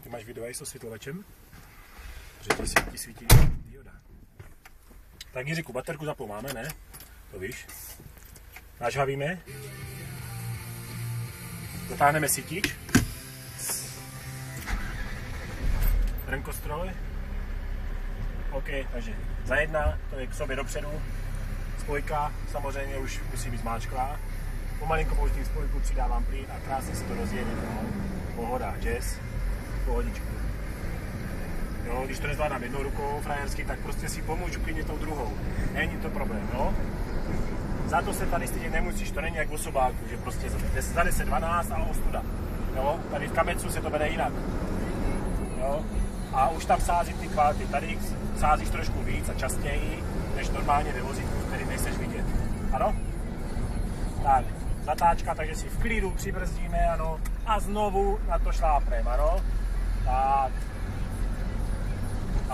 Ty máš video s osvětlovačem? Protože ti svítí dioda. Tak Jiříku, baterku zapou máme, ne? To víš. Nažhavíme. Zatáhneme sítič. Rnkostroj. OK, takže za jedna, to je k sobě dopředu. Spojka samozřejmě už musí být zmáčklá. Pomalinko pouštím spojku, přidávám plyn a krásně se to rozjede. No. Pohoda, jazz, pohodičku. Jo, když to nezvládám jednou rukou frajersky, tak prostě si pomůžu klidně tou druhou. Není to problém, jo. Za to se tady stydět nemusíš, to není jak v osobáku, že prostě za 10-12 a ostuda. Jo, tady v kabecu se to vede jinak. Jo. A už tam sází ty kvality. Tady sázíš trošku víc a častěji, než normálně ve vozítku, který nejseš vidět. Ano? Tak, zatáčka, takže si v klidu přibrzdíme, ano. A znovu na to šlápneme, ano. Tak.